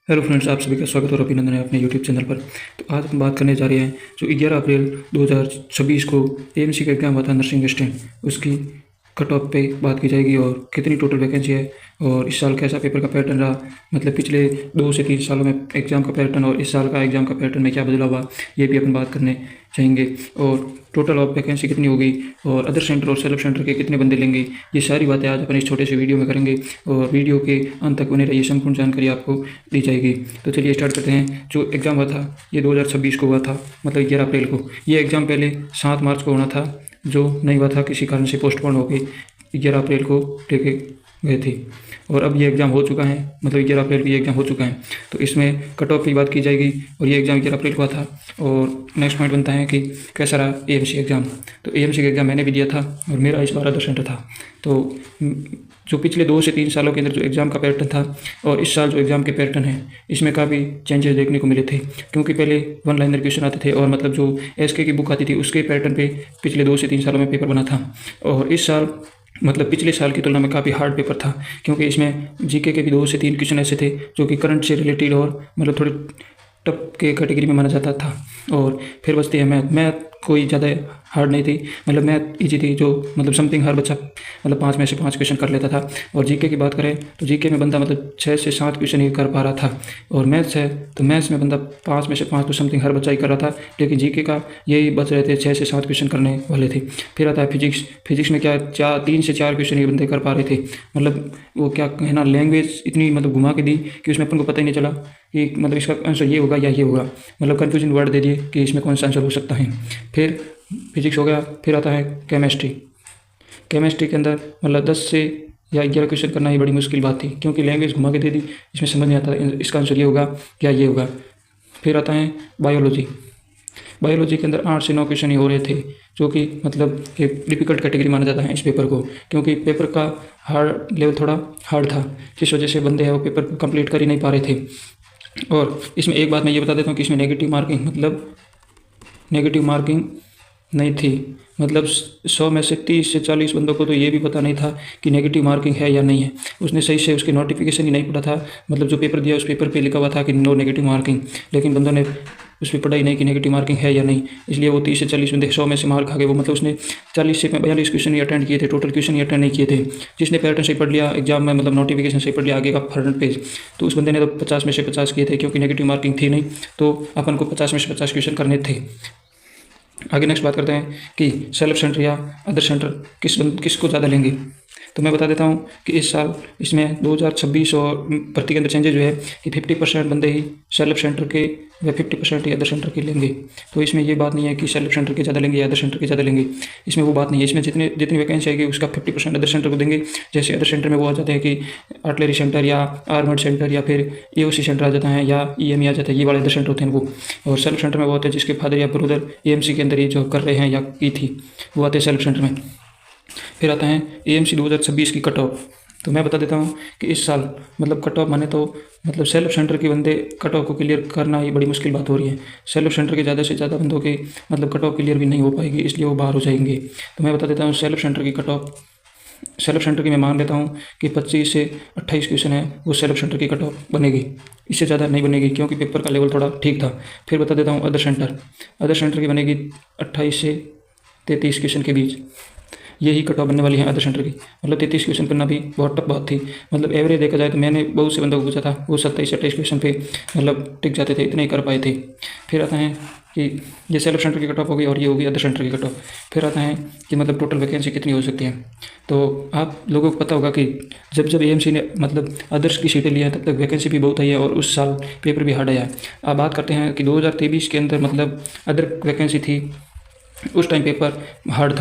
Hello friends, आप सभी का स्वागत और अभिनंदन है अपने यूट्यूब चैनल पर। तो आज हम बात करने जा रहे हैं जो 11 अप्रैल 2026 को एएमसी का एग्ज़ाम हुआ था नर्सिंग असिस्टेंट, उसकी कट ऑफ पे बात की जाएगी और कितनी टोटल वैकेंसी है और इस साल कैसा पेपर का पैटर्न रहा, मतलब पिछले 2 से 3 सालों में एग्ज़ाम का पैटर्न और इस साल का एग्ज़ाम का पैटर्न में क्या बदलाव हुआ, ये भी अपन बात करने चाहेंगे। और टोटल ऑफ वैकेंसी कितनी होगी और अदर सेंटर और सेल्फ सेंटर के कितने बंदे लेंगे, ये सारी बातें आज अपन इस छोटे से वीडियो में करेंगे और वीडियो के अंत तक बने रहिए, संपूर्ण जानकारी आपको दी जाएगी। तो चलिए स्टार्ट करते हैं। जो एग्ज़ाम हुआ था ये 2026 को हुआ था, मतलब 11 अप्रैल को। ये एग्ज़ाम पहले 7 मार्च को होना था, जो नहीं हुआ था, किसी कारण से पोस्टपोन हो गई, 11 अप्रैल को लेके गए थे। और अब ये एग्ज़ाम हो चुका है, मतलब 11 अप्रैल को ये एग्ज़ाम हो चुका है। तो इसमें कट ऑफ की बात की जाएगी और ये एग्ज़ाम 11 अप्रैल को था। और नेक्स्ट पॉइंट बनता है कि कैसा रहा एएमसी एग्ज़ाम। तो एएमसी का एग्ज़ाम मैंने भी दिया था और मेरा इस बार अदर सेंटर था। तो जो पिछले 2 से 3 सालों के अंदर जो एग्ज़ाम का पैटर्न था और इस साल जो एग्ज़ाम के पैटर्न है, इसमें काफ़ी चेंजेस देखने को मिले थे। क्योंकि पहले वन लाइनर क्वेश्चन आते थे और मतलब जो एसके की बुक आती थी उसके पैटर्न पे पिछले 2 से 3 सालों में पेपर बना था। और इस साल मतलब पिछले साल की तुलना में काफ़ी हार्ड पेपर था, क्योंकि इसमें जीके के भी 2 से 3 क्वेश्चन ऐसे थे जो कि करंट से रिलेटेड और मतलब थोड़े टफ के कैटेगरी में माना जाता था। और फिर बचती है मैथ कोई ज़्यादा हार्ड नहीं थी, मतलब मैथ इजी थी, जो मतलब समथिंग हर बच्चा मतलब 5 में से 5 क्वेश्चन कर लेता था। और जीके की बात करें तो जीके में बंदा मतलब 6 से 7 क्वेश्चन ही कर पा रहा था। और मैथ्स है तो मैथ्स में बंदा 5 में से 5 तो समथिंग हर बच्चा ही कर रहा था, लेकिन जीके का यही बच रहे थे, 6 से 7 क्वेश्चन करने वाले थे। फिर आता है फिजिक्स में क्या 3 से 4 क्वेश्चन ही बंदे कर पा रहे थे। मतलब वो क्या कहना, लैंग्वेज इतनी मतलब घुमा के दी कि उसमें अपन को पता ही नहीं चला कि मतलब इसका आंसर ये होगा या ये होगा, मतलब कन्फ्यूजन वर्ड दे दिए कि इसमें कौन सा आंसर हो सकता है। फिर फिजिक्स हो गया, फिर आता है केमिस्ट्री के अंदर मतलब 10 से या 11 क्वेश्चन करना ही बड़ी मुश्किल बात थी, क्योंकि लैंग्वेज घुमा के दे दी, इसमें समझ नहीं आता इसका आंसर ये होगा या ये होगा। फिर आता है बायोलॉजी के अंदर 8 से 9 क्वेश्चन ही हो रहे थे, जो कि मतलब एक डिफिकल्ट कैटेगरी माना जाता है इस पेपर को, क्योंकि पेपर का हार्ड लेवल थोड़ा हार्ड था, जिस वजह से बंदे हैं वो पेपर कंप्लीट कर ही नहीं पा रहे थे। और इसमें एक बात मैं ये बता देता हूँ कि इसमें नेगेटिव मार्किंग नहीं थी। मतलब 100 में से 30 से 40 बंदों को तो ये भी पता नहीं था कि नेगेटिव मार्किंग है या नहीं है। उसने सही से उसकी नोटिफिकेशन ही नहीं पढ़ा था, मतलब जो पेपर दिया उस पेपर पे लिखा हुआ था कि नो नेगेटिव मार्किंग, लेकिन बंदों ने उस पर पढ़ा ही नहीं कि नेगेटिव मार्किंग है या नहीं। इसलिए वो 30 से 40 बंदे 100 में से मार्क खा गए। वो मतलब उसने 40 से 42 क्वेश्चन ही अटेंड किए थे, टोटल क्वेश्चन ही अटेंड नहीं किए थे। जिसने पैटर्न सही पढ़ लिया एग्जाम में, मतलब नोटिफिकेशन सही पढ़ लिया आगे का फ्रंट पेज, तो उस बंदे ने तो 50 में से 50 किए थे, क्योंकि नेगेटिव मार्किंग थी नहीं, तो अपन को 50 में से 50 क्वेश्चन करने थे। आगे नेक्स्ट बात करते हैं कि सेल्फ सेंटर या अदर सेंटर किसको ज़्यादा लेंगे। तो मैं बता देता हूँ कि इस साल इसमें 2026 और भर्ती के अंदर चेंजेस जो है कि 50% बंदे ही सेल्फ सेंटर के व 50% ही अदर सेंटर के लेंगे। तो इसमें ये बात नहीं है कि सेल्फ सेंटर के ज़्यादा लेंगे या अदर सेंटर के ज़्यादा लेंगे, इसमें वो बात नहीं है। इसमें जितनी वैकेंसी आएगी उसका 50% अदर सेंटर को देंगे। जैसे अदर सेंटर में वो आ जाते हैं कि आर्टिलरी सेंटर या आर्मर्ड सेंटर या फिर एओसी सेंटर आ जाता है या ईएमई आ जाता है, ये वाले अदर सेंटर होते हैं वो। और सेल्फ सेंटर में वो होते हैं जिसके फादर या ब्रदर एएमसी के अंदर ये जॉब कर रहे हैं या की थी, वो आते हैं सेल्फ सेंटर में। फिर आता है एएमसी 2026 की कट ऑफ। तो मैं बता देता हूँ कि इस साल मतलब कट ऑफ माने तो मतलब सेल्फ सेंटर के बंदे कट ऑफ को क्लियर करना ही बड़ी मुश्किल बात हो रही है। सेल्फ सेंटर के ज़्यादा से ज़्यादा बंदों के मतलब कट ऑफ क्लियर भी नहीं हो पाएगी, इसलिए वो बाहर हो जाएंगे। तो मैं बता देता हूँ सेल्फ सेंटर की कट ऑफ। सेल्फ सेंटर की मैं मान लेता हूँ कि 25 से 28 क्वेश्चन है वो सेल्फ सेंटर की कट ऑफ बनेगी, इससे ज़्यादा नहीं बनेगी, क्योंकि पेपर का लेवल थोड़ा ठीक था। फिर बता देता हूँ अदर सेंटर की बनेगी 28 से 33 क्वेश्चन के बीच, यही कट ऑफ बनने वाली है अदर सेंटर की। मतलब 33 क्वेश्चन करना भी बहुत टफ बात थी। मतलब एवरेज देखा जाए तो मैंने बहुत से बंदों को पूछा था, वो 27-28 क्वेश्चन पे मतलब टिक जाते थे, इतने ही कर पाए थे। फिर आता है कि ये सेल्फ सेंटर की कट ऑफ होगी और ये होगी अदर सेंटर की कट ऑफ। फिर आता है कि मतलब टोटल वैकेंसी कितनी हो सकती है। तो आप लोगों को पता होगा कि जब एएमसी ने मतलब अदर्स की सीटें ली हैं तब तक वैकेंसी भी बहुत आई है और उस साल पेपर भी हार्ड आया है। अब बात करते हैं कि 2023 के अंदर मतलब अदर वैकेंसी थी, उस टाइम पेपर हार्ड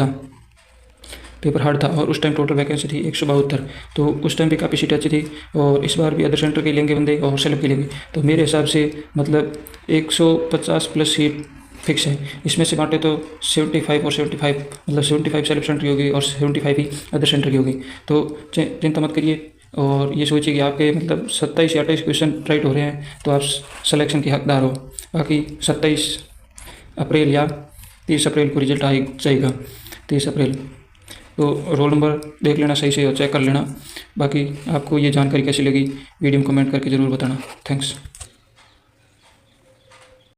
था और उस टाइम टोटल वैकेंसी थी 172। तो उस टाइम भी काफ़ी सीटें अच्छी थी और इस बार भी अदर सेंटर के लेंगे बंदे और सेल्फ के लेंगे। तो मेरे हिसाब से मतलब 150 प्लस सीट फिक्स है। इसमें से बांटे तो 75 और 75, मतलब 75 सेल्फ सेंटर की होगी और 75 ही अदर सेंटर की होगी। तो चिंता मत करिए और ये सोचिए कि आपके मतलब 27 या 28 क्वेश्चन राइट हो रहे हैं तो आप सिलेक्शन के हकदार हो। बाकी 27 अप्रैल या 30 अप्रैल को रिजल्ट आ जाएगा, 30 अप्रैल। तो रोल नंबर देख लेना सही से और चेक कर लेना। बाकी आपको ये जानकारी कैसी लगी वीडियो में कमेंट करके ज़रूर बताना। थैंक्स।